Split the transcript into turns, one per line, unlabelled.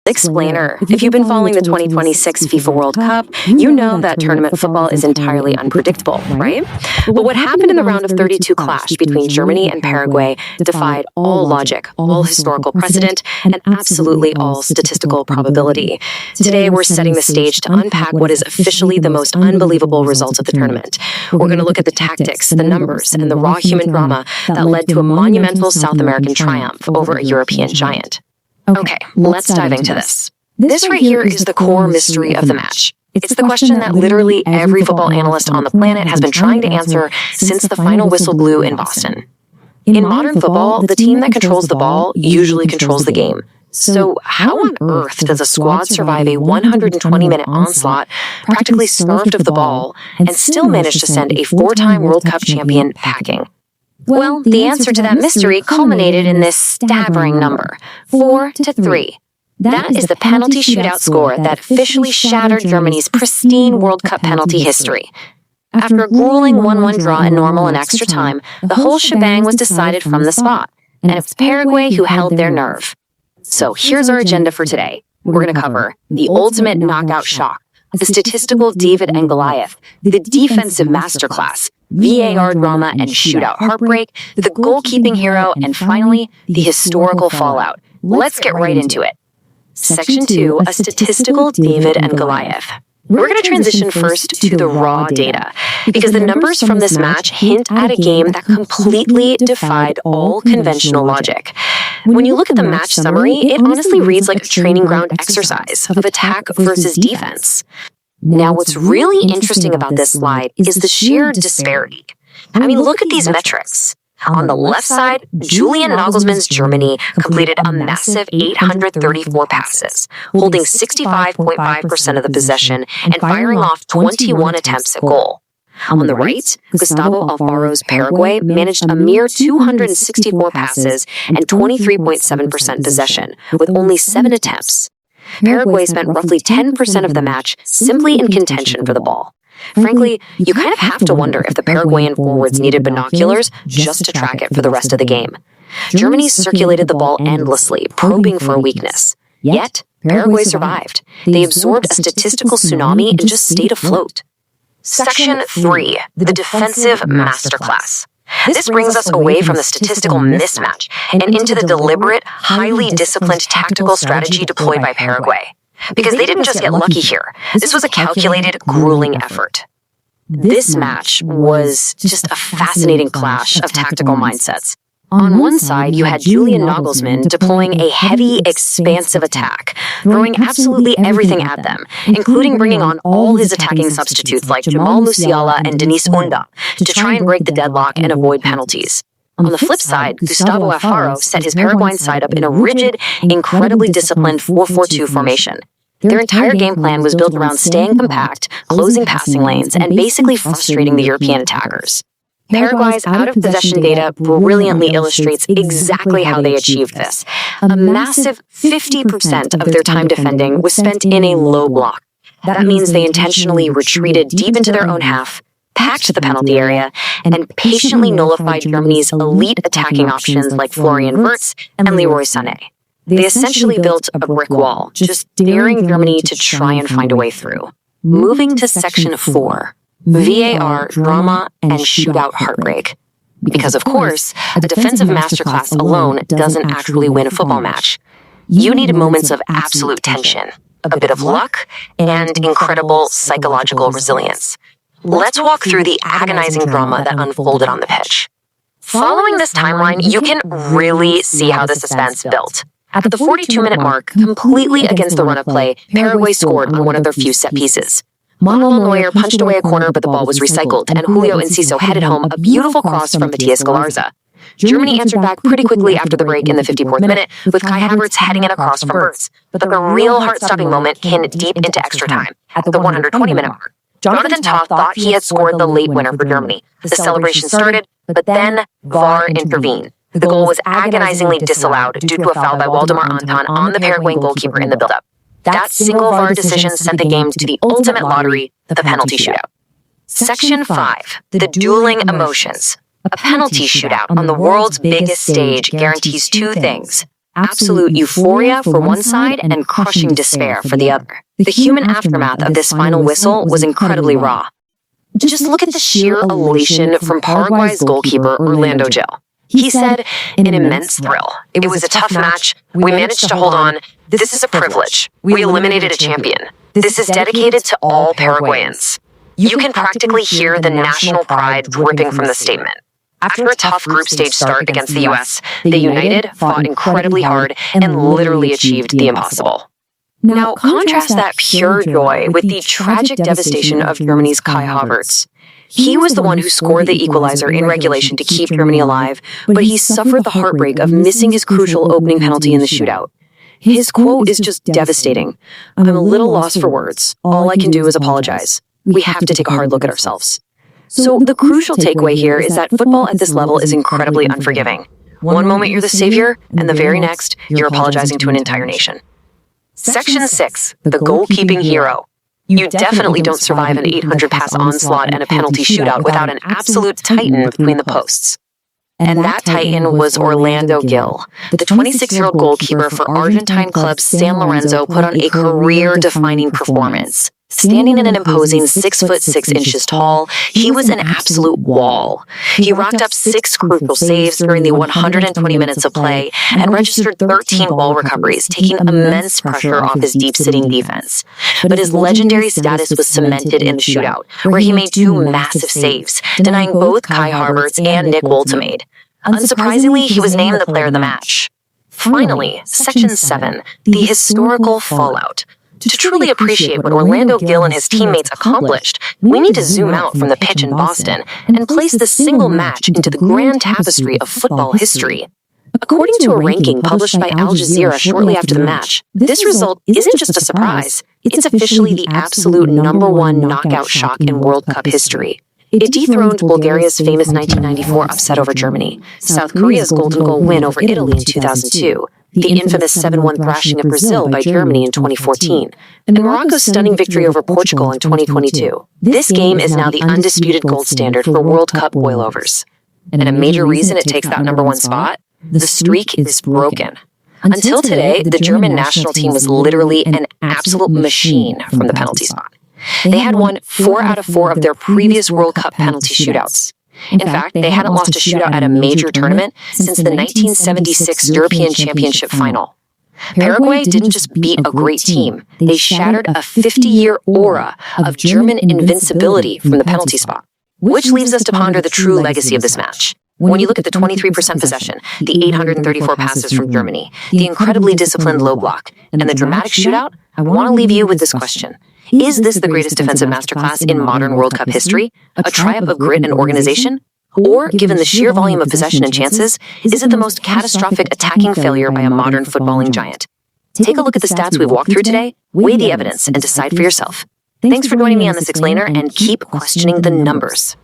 Explainer. If you've been following the 2026 FIFA World Cup, you know that tournament football is entirely unpredictable, right? But what happened in the round of 32 clash between Germany and Paraguay defied all logic, all historical precedent, and absolutely all statistical probability. Today, we're setting the stage to unpack what is officially the most unbelievable result of the tournament. We're going to look at the tactics, the numbers, and the raw human drama that led to a monumental South American triumph over a European giant. Okay, let's dive into this. This right here is the core mystery of the match. It's the question that literally every football analyst on the planet has been trying to answer since the final whistle blew in Boston. In modern football, the team that controls the ball usually controls the game. So how on earth does a squad survive a 120-minute onslaught, practically starved of the ball, and still manage to send a four-time World Cup champion packing? Well, the answer to that mystery culminated in this staggering number, 4-3. That is the penalty shootout score that officially shattered Germany's pristine World Cup penalty history. After a grueling 1-1 draw in normal and extra time, the whole shebang was decided from the spot, and it was Paraguay who held their nerve. So here's our agenda for today. We're going to cover the ultimate knockout shock, the statistical David and Goliath, the defensive masterclass, VAR drama and shootout heartbreak, the goalkeeping hero, and finally, the historical fallout. Let's get right into it. Section 2, a statistical David and Goliath. We're going to transition first to the raw data, because the numbers from this match hint at a game that completely defied all conventional logic. When you look at the match summary, it honestly reads like a training ground exercise of attack versus defense. Now, what's really interesting about this slide is the sheer disparity. I mean, look at these metrics. On the left side, Julian Nagelsmann's Germany completed a massive 834 passes, holding 65.5% of the possession and firing off 21 attempts at goal. On the right, Gustavo Alfaro's Paraguay managed a mere 264 passes and 23.7% possession, with only 7 attempts. Paraguay spent roughly 10% of the match simply in contention for the ball. Frankly, you kind of have to wonder if the Paraguayan forwards needed binoculars just to track it for the rest of the game. Germany circulated the ball endlessly, probing for a weakness. Yet, Paraguay survived. They absorbed a statistical tsunami and just stayed afloat. Section 3, the defensive masterclass. This brings us away from the statistical mismatch and into the deliberate, highly disciplined tactical strategy deployed by Paraguay. Because they didn't just get lucky here. This was a calculated, grueling effort. This match was just a fascinating clash of tactical mindsets. On one side, you had Julian Nagelsmann deploying a heavy, expansive attack, throwing absolutely everything at them, including bringing on all his attacking substitutes like Jamal Musiala and Denis Unda to try and break the deadlock and avoid penalties. On the flip side, Gustavo Alfaro set his Paraguayan side up in a rigid, incredibly disciplined 4-4-2 formation. Their entire game plan was built around staying compact, closing passing lanes, and basically frustrating the European attackers. Paraguay's out-of-possession data brilliantly illustrates exactly how they achieved this. A massive 50% of their time defending was spent in a low block. That means they intentionally retreated deep into their own half, packed the penalty area, and patiently nullified Germany's elite attacking options like Florian Wirtz and Leroy Sané. They essentially built a brick wall, just daring Germany to try and find a way through. Moving to Section 4, VAR, drama, and shootout heartbreak. Because, of course, a defensive masterclass alone doesn't actually win a football match. You need moments of absolute tension, a bit of luck, and incredible psychological resilience. Let's walk through the agonizing drama that unfolded on the pitch. Following this timeline, you can really see how the suspense built. At the 42-minute mark, completely against the run of play, Paraguay scored on one of their few set pieces. Manuel Neuer punched away a corner, but the ball was recycled, and Julio Enciso headed home a beautiful cross from Matias Galarza. Germany answered back pretty quickly after the break in the 54th minute, with Kai Havertz heading in a cross from Wirtz. But the real heart-stopping moment came deep into extra time, at the 120-minute mark. Jonathan Tah thought he had scored the late winner for Germany. The celebration started, but then VAR intervened. The goal was agonizingly disallowed due to a foul by Waldemar Anton on the Paraguayan goalkeeper in the build-up. That single VAR decision sent the game to the ultimate lottery, the penalty shootout. Section 5, the dueling emotions. A penalty shootout on the world's biggest stage guarantees two things: absolute euphoria for one side and crushing despair for the other. The human aftermath of this final whistle was incredibly raw. Just look at the sheer elation from Paraguay's goalkeeper, Orlando Gil. He said, "An immense thrill. It was a tough match. We managed to hold on. This is a privilege. We eliminated a champion. This is dedicated to all Paraguayans." You can practically hear the national pride dripping from the statement. After a tough group stage start against the US, they united, fought incredibly hard, and literally achieved the impossible. Now, contrast that pure joy with the tragic devastation of Germany's Kai Havertz. He was the one who scored the equalizer in regulation to keep Germany alive, but he suffered the heartbreak of missing his crucial opening penalty in the shootout. His quote is just devastating. "I'm a little lost for words. All I can do is apologize. We have to take a hard look at ourselves." So the crucial takeaway here is that football at this level is incredibly unforgiving. One moment you're the savior, and the very next, you're apologizing to an entire nation. Section 6, the goalkeeping hero. You definitely don't survive an 800-pass onslaught and a penalty shootout without an absolute titan between the posts. And that titan was Orlando Gil. The 26-year-old goalkeeper for Argentine club San Lorenzo put on a career-defining performance. Standing in an imposing 6 foot 6 inches tall, he was an absolute wall. He racked up 6 crucial saves during the 120 minutes of play and registered 13 ball recoveries, taking immense pressure off his deep-sitting defense. But his legendary status was cemented in the shootout, where he made 2 massive saves, denying both Kai Havertz and Nick Woltemade. Unsurprisingly, he was named the player of the match. Finally, Section 7, the historical fallout. To truly appreciate what Orlando Gil and his teammates accomplished, we need to zoom out from the pitch in Boston and place this single match into the grand tapestry of football history. According to a ranking published by Al Jazeera shortly after the match, this result isn't just a surprise, it's officially the absolute #1 knockout shock in World Cup history. It dethroned Bulgaria's famous 1994 upset over Germany, South Korea's golden goal win over Italy in 2002, the infamous 7-1 thrashing of Brazil by Germany in 2014, and Morocco's stunning victory over Portugal in 2022. This game is now the undisputed gold standard for World Cup boilovers. And a major reason it takes that #1 spot? The streak is broken. Until today, the German national team was literally an absolute machine from the penalty spot. They had won 4 out of 4 of their previous World Cup penalty shootouts. In fact, they hadn't lost a shootout at a major tournament since the 1976 European Championship final. Paraguay didn't just beat a great team, they shattered a 50-year aura of German invincibility from the penalty spot. Which leaves us to ponder the true legacy of this match. When you look at the 23% possession, the 834 passes from Germany, the incredibly disciplined low block, and the dramatic shootout, I want to leave you with this question. Is this the greatest defensive masterclass in modern World Cup history? A triumph of grit and organization? Or, given the sheer volume of possession and chances, is it the most catastrophic attacking failure by a modern footballing giant? Take a look at the stats we've walked through today, weigh the evidence, and decide for yourself. Thanks for joining me on this explainer, and keep questioning the numbers.